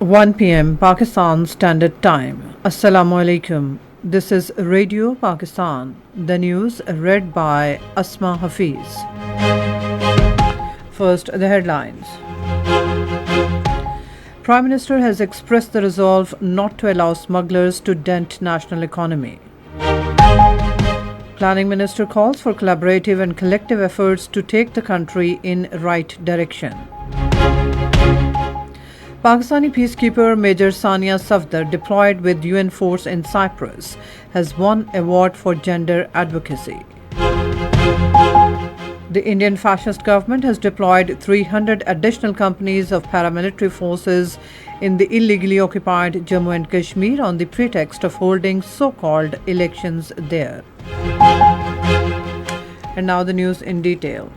1 p.m. Pakistan Standard Time. Assalamu alaikum. This is Radio Pakistan. The news read by Asma Hafiz. First, the headlines. Prime Minister has expressed the resolve not to allow smugglers to dent national economy. Planning Minister calls for collaborative and collective efforts to take the country in right direction. Pakistani peacekeeper Major Sania Safdar, deployed with UN force in Cyprus, has won award for gender advocacy. The Indian fascist government has deployed 300 additional companies of paramilitary forces in the illegally occupied Jammu and Kashmir on the pretext of holding so-called elections there. And now the news in detail.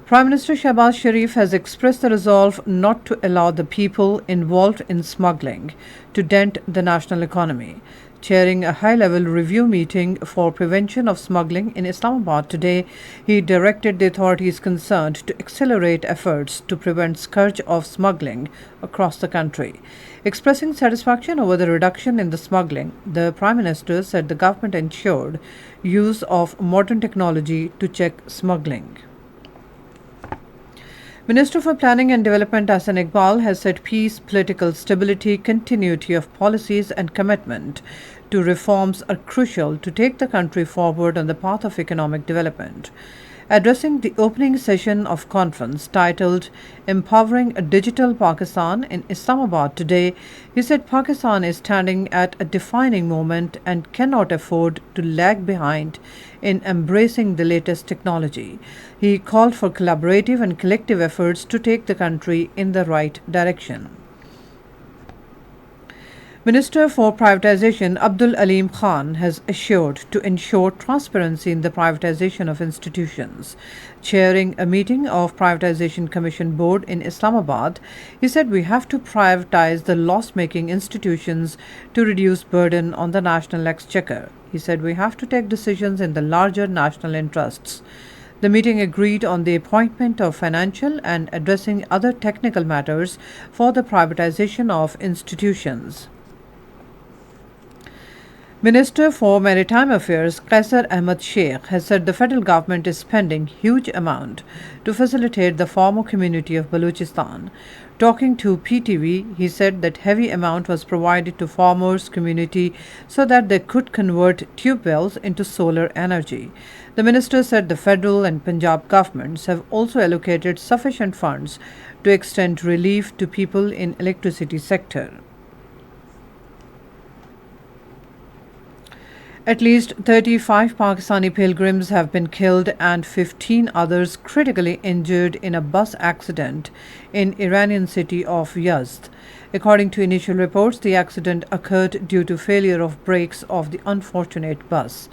Prime Minister Shehbaz Sharif has expressed the resolve not to allow the people involved in smuggling to dent the national economy. Chairing a high-level review meeting for prevention of smuggling in Islamabad today, he directed the authorities concerned to accelerate efforts to prevent scourge of smuggling across the country. Expressing satisfaction over the reduction in the smuggling, the Prime Minister said the government ensured use of modern technology to check smuggling. Minister for Planning and Development Ahsan Iqbal has said peace, political stability, continuity of policies and commitment to reforms are crucial to take the country forward on the path of economic development. Addressing the opening session of conference titled Empowering a Digital Pakistan in Islamabad today, he said Pakistan is standing at a defining moment and cannot afford to lag behind in embracing the latest technology. He called for collaborative and collective efforts to take the country in the right direction. Minister for Privatization Abdul Aleem Khan has assured to ensure transparency in the privatization of institutions. Chairing a meeting of Privatization Commission Board in Islamabad, he said we have to privatize the loss-making institutions to reduce burden on the national exchequer. He said we have to take decisions in the larger national interests. The meeting agreed on the appointment of financial and addressing other technical matters for the privatization of institutions. Minister for Maritime Affairs Qaisar Ahmad Sheikh has said the federal government is spending huge amount to facilitate the farmer community of Balochistan. Talking to PTV, he said that heavy amount was provided to farmers community so that they could convert tube wells into solar energy. The minister said the federal and Punjab governments have also allocated sufficient funds to extend relief to people in electricity sector. At least 35 Pakistani pilgrims have been killed and 15 others critically injured in a bus accident in Iranian city of Yazd. According to initial reports, the accident occurred due to failure of brakes of the unfortunate bus.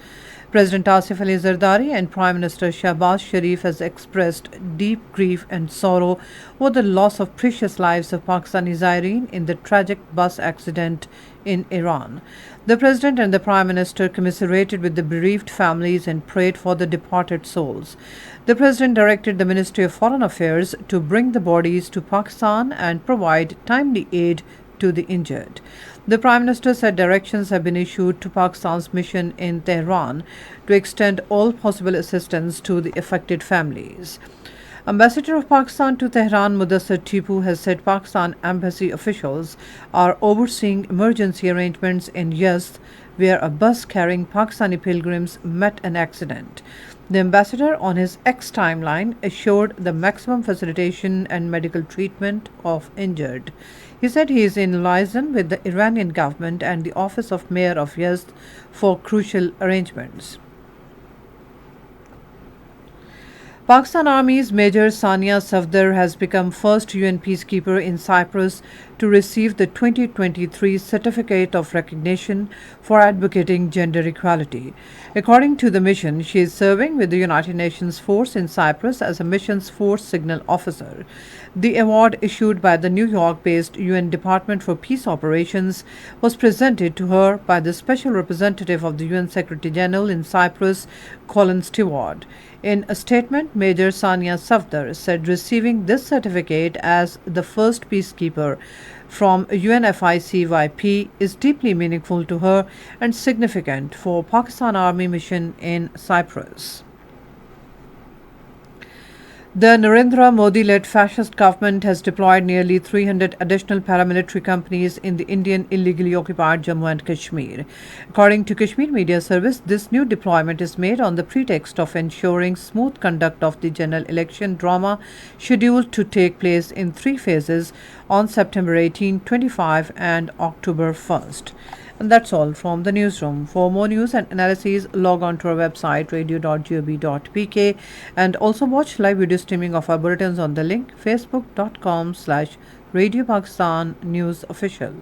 President Asif Ali Zardari and Prime Minister Shehbaz Sharif has expressed deep grief and sorrow over the loss of precious lives of Pakistani Zaireen in the tragic bus accident in Iran. The President and the Prime Minister commiserated with the bereaved families and prayed for the departed souls. The President directed the Ministry of Foreign Affairs to bring the bodies to Pakistan and provide timely aid to the injured. The Prime Minister said directions have been issued to Pakistan's mission in Tehran to extend all possible assistance to the affected families. Ambassador of Pakistan to Tehran Mudassir Tipu has said Pakistan embassy officials are overseeing emergency arrangements in Yazd, where a bus carrying Pakistani pilgrims met an accident. The ambassador on his X timeline assured the maximum facilitation and medical treatment of injured. He said he is in liaison with the Iranian government and the office of Mayor of Yazd for crucial arrangements. Pakistan Army's Major Sania Safdar has become first UN peacekeeper in Cyprus to receive the 2023 Certificate of Recognition for advocating gender equality. According to the mission, she is serving with the United Nations force in Cyprus as a missions force signal officer. The award, issued by the New York based UN Department for Peace Operations, was presented to her by the Special Representative of the UN Secretary General in Cyprus, Colin Stewart. In a statement, Major Sania Safdar said receiving this certificate as the first peacekeeper from UNFICYP is deeply meaningful to her and significant for Pakistan Army mission in Cyprus. The Narendra Modi-led fascist government has deployed nearly 300 additional paramilitary companies in the Indian illegally occupied Jammu and Kashmir. According to Kashmir Media Service, this new deployment is made on the pretext of ensuring smooth conduct of the general election drama scheduled to take place in 3 phases on September 18, 25 and October 1st. And that's all from the newsroom. For more news and analyses, log on to our website radio.gov.pk and also watch live video streaming of our bulletins on the link facebook.com/Radio Pakistan News Official.